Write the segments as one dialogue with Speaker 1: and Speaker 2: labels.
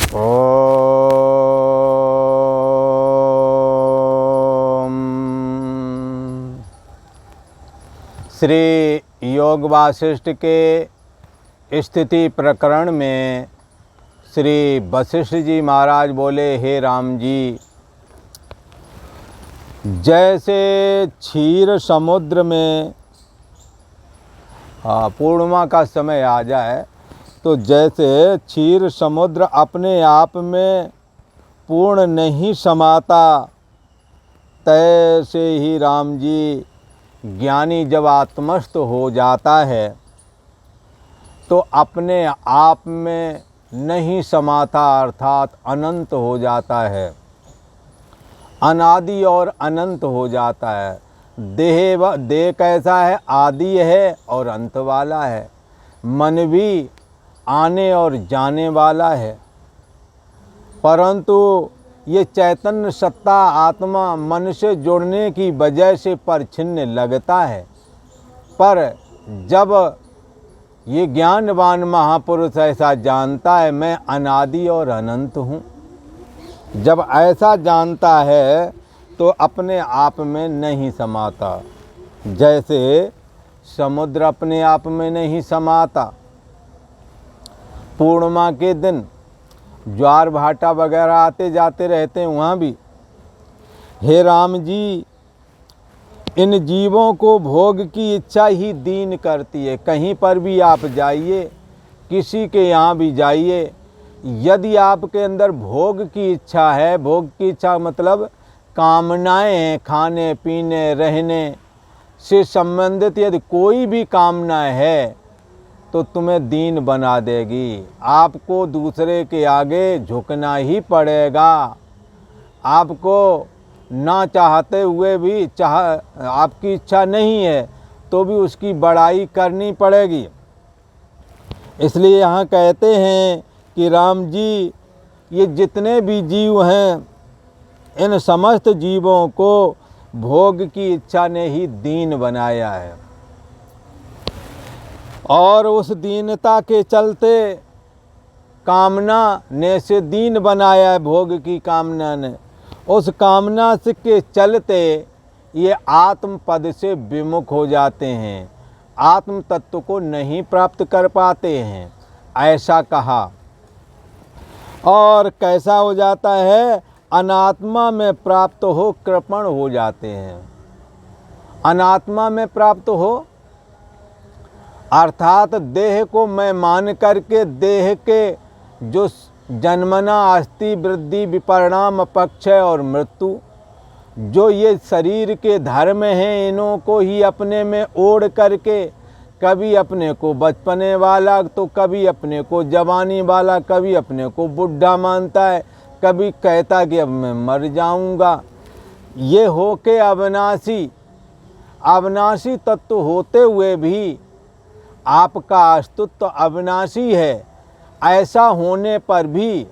Speaker 1: ओम। श्री योग वासिष्ठ के स्थिति प्रकरण में श्री वशिष्ठ जी महाराज बोले, हे राम जी, जैसे क्षीर समुद्र में पूर्णिमा का समय आ जाए तो जैसे क्षीर समुद्र अपने आप में पूर्ण नहीं समाता, तैसे ही राम जी ज्ञानी जब आत्मस्थ हो जाता है तो अपने आप में नहीं समाता, अर्थात अनंत हो जाता है, अनादि और अनंत हो जाता है। देह कैसा है? आदि है और अंत वाला है। मन भी आने और जाने वाला है, परंतु ये चैतन्य सत्ता आत्मा मन से जुड़ने की वजह से परिच्छिन्न लगता है। पर जब ये ज्ञानवान महापुरुष ऐसा जानता है, मैं अनादि और अनंत हूँ, जब ऐसा जानता है तो अपने आप में नहीं समाता। जैसे समुद्र अपने आप में नहीं समाता। पूर्णिमा के दिन ज्वार भाटा वगैरह आते जाते रहते हैं, वहाँ भी हे राम जी, इन जीवों को भोग की इच्छा ही दीन करती है। कहीं पर भी आप जाइए, किसी के यहाँ भी जाइए, यदि आपके अंदर भोग की इच्छा है, भोग की इच्छा मतलब कामनाएं हैं, खाने पीने रहने से संबंधित यदि कोई भी कामना है तो तुम्हें दीन बना देगी। आपको दूसरे के आगे झुकना ही पड़ेगा। आपको ना चाहते हुए भी आपकी इच्छा नहीं है तो भी उसकी बड़ाई करनी पड़ेगी। इसलिए यहाँ कहते हैं कि राम जी, ये जितने भी जीव हैं, इन समस्त जीवों को भोग की इच्छा ने ही दीन बनाया है, और उस दीनता के चलते कामना ने से दीन बनाया है। भोग की कामना ने, उस कामना से के चलते ये आत्म पद से विमुख हो जाते हैं, आत्म तत्व को नहीं प्राप्त कर पाते हैं, ऐसा कहा। और कैसा हो जाता है? अनात्मा में प्राप्त हो कृपण हो जाते हैं। अनात्मा में प्राप्त हो अर्थात देह को मैं मान करके, देह के जो जन्मना, अस्थि, वृद्धि, विपरिणाम, अपक्षय और मृत्यु, जो ये शरीर के धर्म हैं, इन्हों को ही अपने में ओढ़ करके कभी अपने को बचपने वाला तो कभी अपने को जवानी वाला, कभी अपने को बुढ़ा मानता है, कभी कहता कि अब मैं मर जाऊंगा। ये हो के अविनाशी तत्व होते हुए भी आपका अस्तित्व अविनाशी है। ऐसा होने पर भी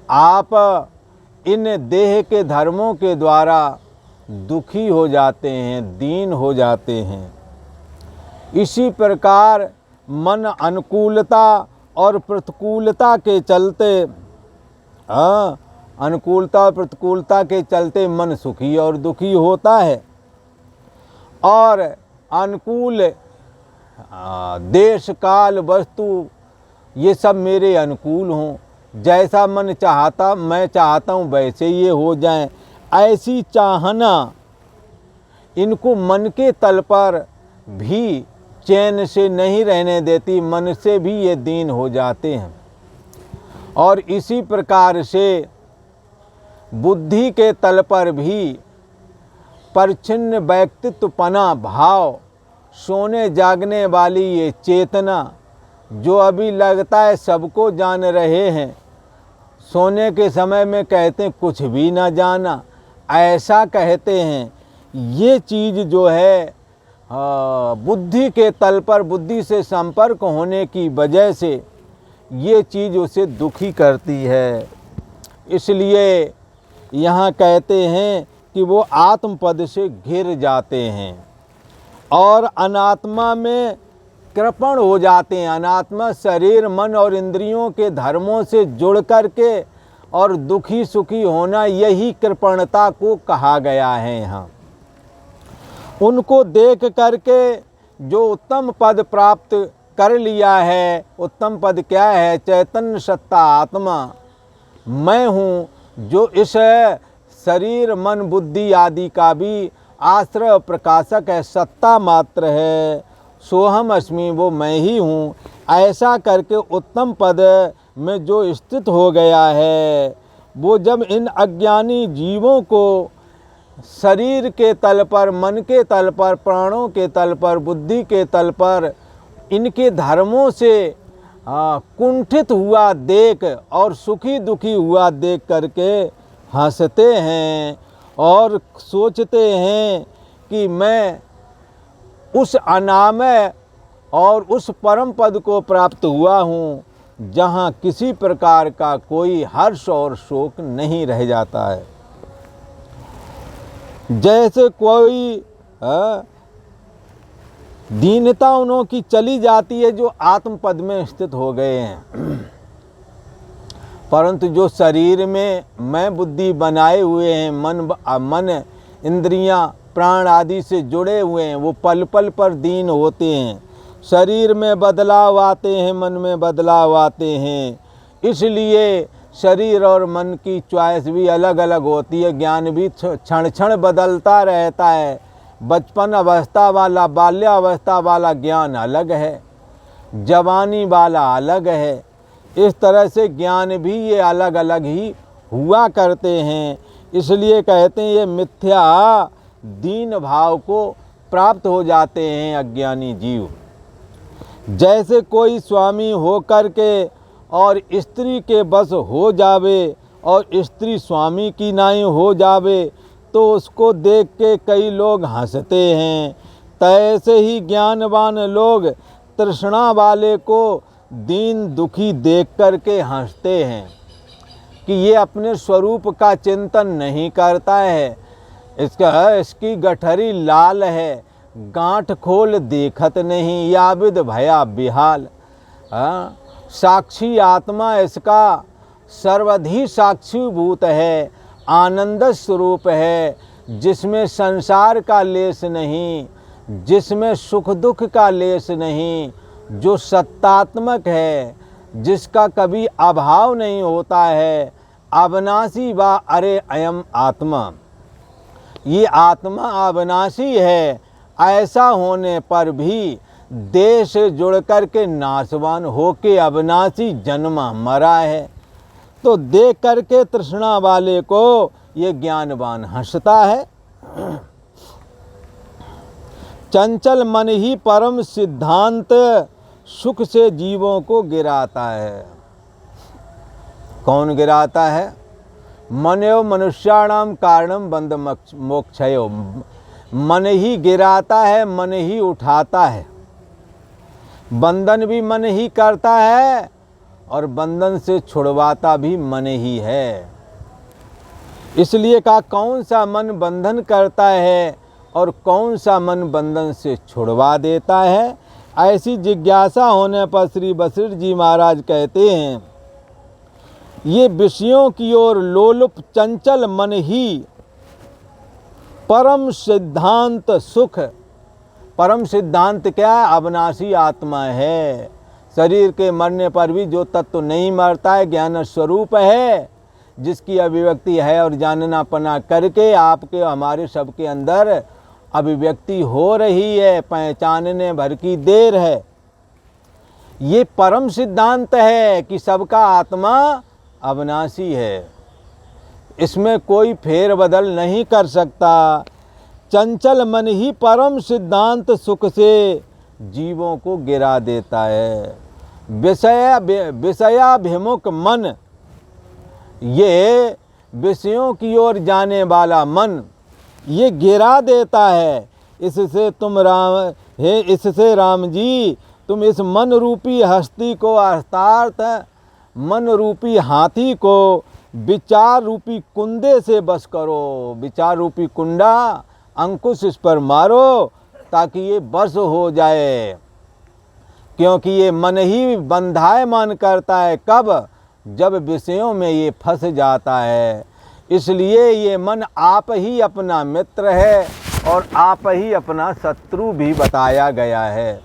Speaker 1: आप इन देह के धर्मों के द्वारा दुखी हो जाते हैं, दीन हो जाते हैं। इसी प्रकार मन अनुकूलता और प्रतिकूलता के चलते, अनुकूलता और प्रतिकूलता के चलते मन सुखी और दुखी होता है। और अनुकूल देश काल वस्तु ये सब मेरे अनुकूल हों, जैसा मन चाहता, मैं चाहता हूँ वैसे ये हो जाएं, ऐसी चाहना इनको मन के तल पर भी चैन से नहीं रहने देती, मन से भी ये दीन हो जाते हैं। और इसी प्रकार से बुद्धि के तल पर भी परिच्छिन्न व्यक्तित्वपना भाव, सोने जागने वाली ये चेतना, जो अभी लगता है सबको जान रहे हैं, सोने के समय में कहते हैं कुछ भी ना जाना, ऐसा कहते हैं। ये चीज़ जो है बुद्धि के तल पर, बुद्धि से संपर्क होने की वजह से ये चीज़ उसे दुखी करती है। इसलिए यहाँ कहते हैं कि वो आत्मपद से घिर जाते हैं और अनात्मा में कृपण हो जाते हैं। अनात्मा शरीर मन और इंद्रियों के धर्मों से जुड़ करके और दुखी सुखी होना, यही कृपणता को कहा गया है। यहाँ उनको देख करके जो उत्तम पद प्राप्त कर लिया है, उत्तम पद क्या है? चैतन्य सत्ता आत्मा मैं हूँ, जो इस शरीर मन बुद्धि आदि का भी आश्रय प्रकाशक है, सत्ता मात्र है, सोहम अस्मि, वो मैं ही हूँ। ऐसा करके उत्तम पद में जो स्थित हो गया है, वो जब इन अज्ञानी जीवों को शरीर के तल पर, मन के तल पर, प्राणों के तल पर, बुद्धि के तल पर इनके धर्मों से कुंठित हुआ देख और सुखी दुखी हुआ देख करके हंसते हैं और सोचते हैं कि मैं उस अनामय और उस परम पद को प्राप्त हुआ हूँ, जहाँ किसी प्रकार का कोई हर्ष और शोक नहीं रह जाता है। जैसे कोई दीनता उन्हों की चली जाती है जो आत्म पद में स्थित हो गए हैं, परंतु जो शरीर में मैं बुद्धि बनाए हुए हैं, मन इंद्रियां प्राण आदि से जुड़े हुए हैं, वो पल पल पर दीन होते हैं। शरीर में बदलाव आते हैं, मन में बदलाव आते हैं, इसलिए शरीर और मन की चॉइस भी अलग अलग होती है। ज्ञान भी क्षण क्षण बदलता रहता है। बचपन अवस्था वाला, बाल्यावस्था वाला ज्ञान अलग है, जवानी वाला अलग है। इस तरह से ज्ञान भी ये अलग अलग ही हुआ करते हैं। इसलिए कहते हैं ये मिथ्या दीन भाव को प्राप्त हो जाते हैं अज्ञानी जीव। जैसे कोई स्वामी हो करके और स्त्री के बस हो जावे और स्त्री स्वामी की नाई हो जावे, तो उसको देख के कई लोग हंसते हैं। तैसे ही ज्ञानवान लोग तृष्णा वाले को दीन दुखी देख करके हंसते हैं कि ये अपने स्वरूप का चिंतन नहीं करता है, इसकी गठरी लाल है, गांठ खोल देखत नहीं, याबिद भया बिहाल। साक्षी आत्मा इसका सर्वधि साक्षीभूत है, आनंद स्वरूप है, जिसमें संसार का लेस नहीं, जिसमें सुख दुख का लेस नहीं, जो सत्तात्मक है, जिसका कभी अभाव नहीं होता है। अविनाशी वा अरे अयम आत्मा, ये आत्मा अविनाशी है। ऐसा होने पर भी देह से जुड़ कर के नाशवान होके अविनाशी जन्मा मरा है। तो देख करके तृष्णा वाले को ये ज्ञानवान हंसता है। चंचल मन ही परम सिद्धांत सुख से जीवों को गिराता है। कौन गिराता है? मनयो मनुष्याणाम कारणम बंध मोक्षयो। मन ही गिराता है, मन ही उठाता है। बंधन भी मन ही करता है और बंधन से छुड़वाता भी मन ही है। इसलिए कहा कौन सा मन बंधन करता है और कौन सा मन बंधन से छुड़वा देता है। ऐसी जिज्ञासा होने पर श्री वशिष्ठ जी महाराज कहते हैं, ये विषयों की ओर लोलुप चंचल मन ही परम सिद्धांत सुख। परम सिद्धांत क्या है? अविनाशी आत्मा है। शरीर के मरने पर भी जो तत्व नहीं मरता है, ज्ञान स्वरूप है, जिसकी अभिव्यक्ति है और जानना पना करके आपके हमारे सबके अंदर अभिव्यक्ति हो रही है, पहचानने भर की देर है। ये परम सिद्धांत है कि सबका आत्मा अविनाशी है, इसमें कोई फेर बदल नहीं कर सकता। चंचल मन ही परम सिद्धांत सुख से जीवों को गिरा देता है। विषयाभिमुख मन, ये विषयों की ओर जाने वाला मन, ये गिरा देता है। इससे राम जी तुम इस मन रूपी हस्ती को, अर्थात मन रूपी हाथी को विचार रूपी कुंडे से बस करो। विचार रूपी कुंडा, अंकुश इस पर मारो ताकि ये बस हो जाए। क्योंकि ये मन ही बंधायमान करता है, कब? जब विषयों में ये फंस जाता है। इसलिए ये मन आप ही अपना मित्र है और आप ही अपना शत्रु भी बताया गया है।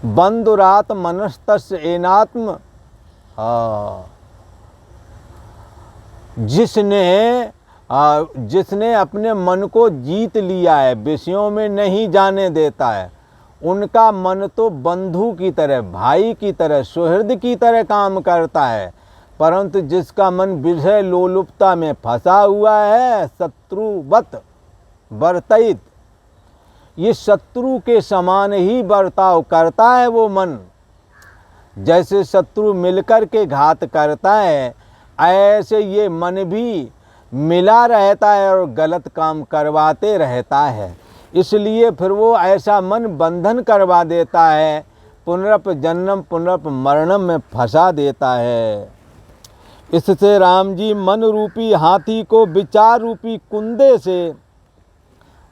Speaker 1: बंधुरात मनस्तस्य एनात्म, जिसने अपने मन को जीत लिया है, विषयों में नहीं जाने देता है, उनका मन तो बंधु की तरह, भाई की तरह, सुहृद की तरह काम करता है। परंतु जिसका मन विषय लोलुपता में फंसा हुआ है, शत्रुवत वर्तित, ये शत्रु के समान ही बर्ताव करता है वो मन। जैसे शत्रु मिलकर के घात करता है, ऐसे ये मन भी मिला रहता है और गलत काम करवाते रहता है। इसलिए फिर वो ऐसा मन बंधन करवा देता है, पुनरप जन्म पुनरप मरणम में फंसा देता है। इससे राम जी मन रूपी हाथी को विचार रूपी कुंदे से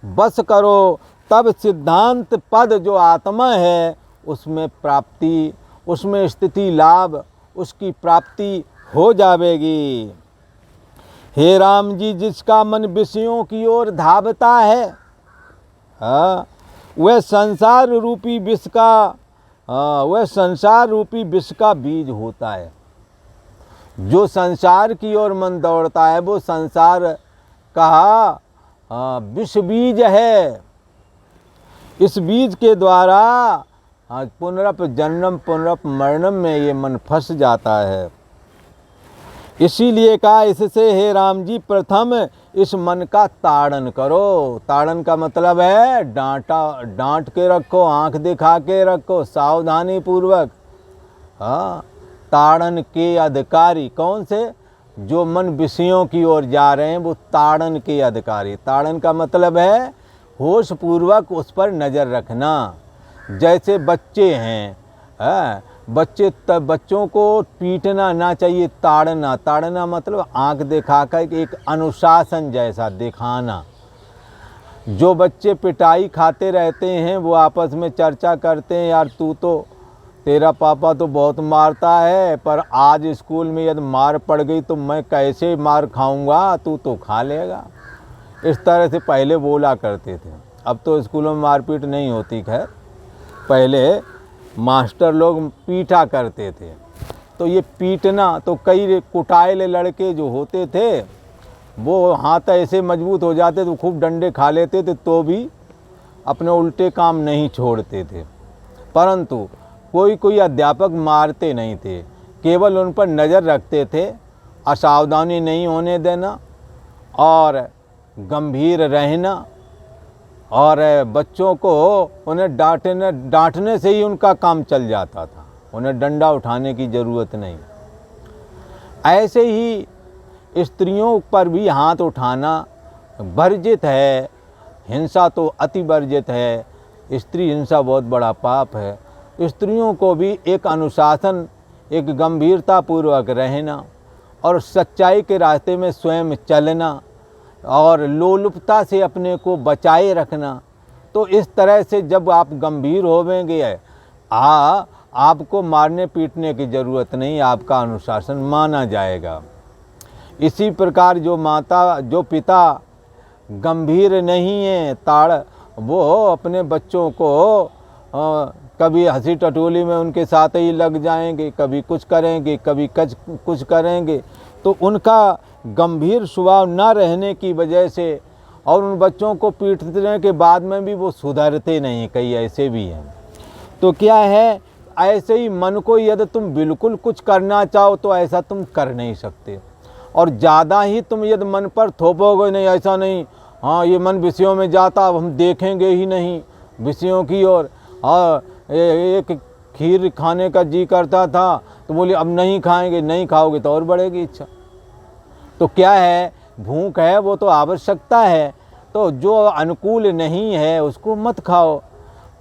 Speaker 1: बस करो, तब सिद्धांत पद जो आत्मा है उसमें प्राप्ति, उसमें स्थिति लाभ, उसकी प्राप्ति हो जाएगी। हे राम जी, जिसका मन विषयों की ओर धावता है, वह संसार रूपी विष का बीज होता है। जो संसार की ओर मन दौड़ता है वो संसार का विष बीज है। इस बीज के द्वारा पुनरप जन्म पुनरप मरणम में ये मन फंस जाता है। इसीलिए कहा, इससे हे राम जी प्रथम इस मन का ताड़न करो। ताड़न का मतलब है डांट के रखो, आंख दिखा के रखो, सावधानी पूर्वक। ताड़न के अधिकारी कौन से? जो मन विषयों की ओर जा रहे हैं वो ताड़न के अधिकारी। ताड़न का मतलब है होश पूर्वक उस पर नज़र रखना। जैसे बच्चे हैं, बच्चों को पीटना ना चाहिए, ताड़ना मतलब आंख दिखाकर एक अनुशासन जैसा दिखाना। जो बच्चे पिटाई खाते रहते हैं वो आपस में चर्चा करते हैं, यार तेरा पापा तो बहुत मारता है, पर आज स्कूल में यदि मार पड़ गई तो मैं कैसे मार खाऊंगा, तू तो खा लेगा। इस तरह से पहले बोला करते थे। अब तो स्कूलों में मारपीट नहीं होती, खैर पहले मास्टर लोग पीटा करते थे। तो ये पीटना, तो कई कुटाइल लड़के जो होते थे वो हाथ ऐसे मजबूत हो जाते तो खूब डंडे खा लेते थे, तो भी अपने उल्टे काम नहीं छोड़ते थे। परंतु कोई अध्यापक मारते नहीं थे, केवल उन पर नज़र रखते थे, असावधानी नहीं होने देना और गंभीर रहना, और बच्चों को उन्हें डांटने से ही उनका काम चल जाता था, उन्हें डंडा उठाने की ज़रूरत नहीं। ऐसे ही स्त्रियों पर भी हाथ उठाना वर्जित है, हिंसा तो अति वर्जित है। स्त्री हिंसा बहुत बड़ा पाप है। स्त्रियों को भी एक अनुशासन, एक गंभीरता पूर्वक रहना और सच्चाई के रास्ते में स्वयं चलना और लोलुपता से अपने को बचाए रखना। तो इस तरह से जब आप गंभीर होवेंगे, आपको मारने पीटने की ज़रूरत नहीं, आपका अनुशासन माना जाएगा। इसी प्रकार जो पिता गंभीर नहीं है, वो अपने बच्चों को कभी हंसी टटोली में उनके साथ ही लग जाएंगे, कभी कुछ करेंगे, कभी कुछ करेंगे। तो उनका गंभीर स्वभाव न रहने की वजह से और उन बच्चों को पीटने के बाद में भी वो सुधरते नहीं, कई ऐसे भी हैं। तो क्या है, ऐसे ही मन को यदि तुम बिल्कुल कुछ करना चाहो तो ऐसा तुम कर नहीं सकते, और ज़्यादा ही तुम यदि मन पर थोपोगे, नहीं ऐसा नहीं, हाँ ये मन विषयों में जाता, अब हम देखेंगे ही नहीं विषयों की ओर। एक खीर खाने का जी करता था तो बोले अब नहीं खाएंगे, नहीं खाओगे तो और बढ़ेगी इच्छा। तो क्या है, भूख है वो तो आवश्यकता है, तो जो अनुकूल नहीं है उसको मत खाओ।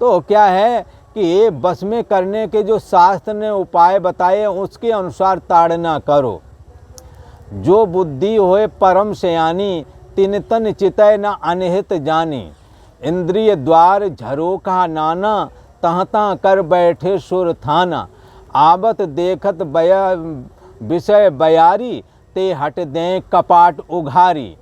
Speaker 1: तो क्या है कि बस में करने के जो शास्त्र ने उपाय बताए उसके अनुसार ताड़ना करो। जो बुद्धि होए परम सयानी, तिन तन चितय न अनहित जानी। इंद्रिय द्वार झरोखा नाना, तहता कर बैठे सुर थाना, आवत देखत बया विषय बयारी, ते हट दें कपाट उघारी।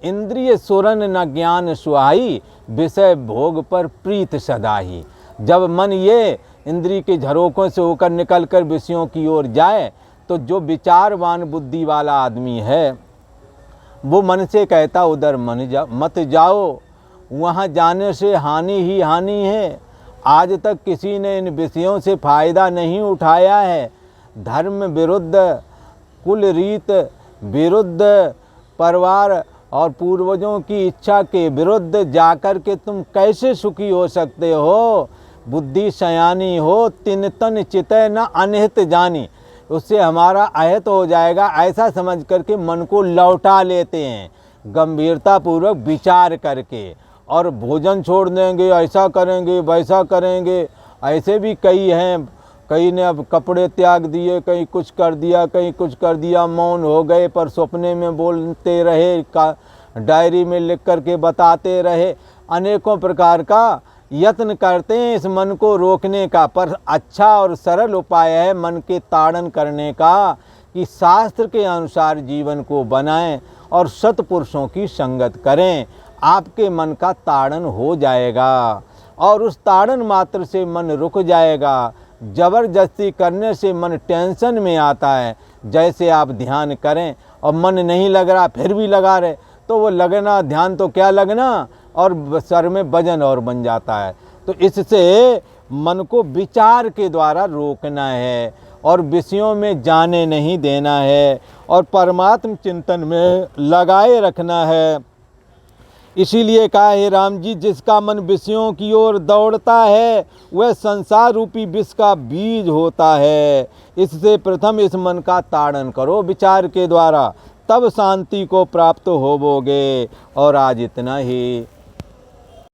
Speaker 1: इंद्रिय सुरन न ज्ञान सुहाई, विषय भोग पर प्रीत सदाही। जब मन ये इंद्रिय के झरोकों से होकर निकल कर विषयों की ओर जाए, तो जो विचारवान बुद्धि वाला आदमी है वो मन से कहता उधर मत जाओ, वहाँ जाने से हानि ही हानि है। आज तक किसी ने इन विषयों से फायदा नहीं उठाया है। धर्म विरुद्ध, कुल रीत विरुद्ध, परिवार और पूर्वजों की इच्छा के विरुद्ध जाकर के तुम कैसे सुखी हो सकते हो? बुद्धि सयानी हो, तिन तन चितय न अनहित जानी। उससे हमारा अहित हो जाएगा ऐसा समझ करके मन को लौटा लेते हैं, गंभीरता पूर्वक विचार करके, और भोजन छोड़ देंगे, ऐसा करेंगे वैसा करेंगे। ऐसे भी कई हैं, कई ने अब कपड़े त्याग दिए, कहीं कुछ कर दिया, कहीं कुछ कर दिया, मौन हो गए, पर सपने में बोलते रहे, डायरी में लिख करके बताते रहे। अनेकों प्रकार का यत्न करते हैं इस मन को रोकने का, पर अच्छा और सरल उपाय है मन के ताड़न करने का कि शास्त्र के अनुसार जीवन को बनाएं और सत्पुरुषों की संगत करें। आपके मन का ताड़न हो जाएगा और उस ताड़न मात्र से मन रुक जाएगा। जबरदस्ती करने से मन टेंशन में आता है। जैसे आप ध्यान करें और मन नहीं लग रहा फिर भी लगा रहे, तो वो लगना ध्यान तो क्या लगना, और सर में वजन और बन जाता है। तो इससे मन को विचार के द्वारा रोकना है और विषयों में जाने नहीं देना है और परमात्म चिंतन में लगाए रखना है। इसीलिए कहा है राम जी, जिसका मन विषयों की ओर दौड़ता है वह संसार रूपी विष का बीज होता है। इससे प्रथम इस मन का ताड़न करो विचार के द्वारा, तब शांति को प्राप्त होवोगे। और आज इतना ही।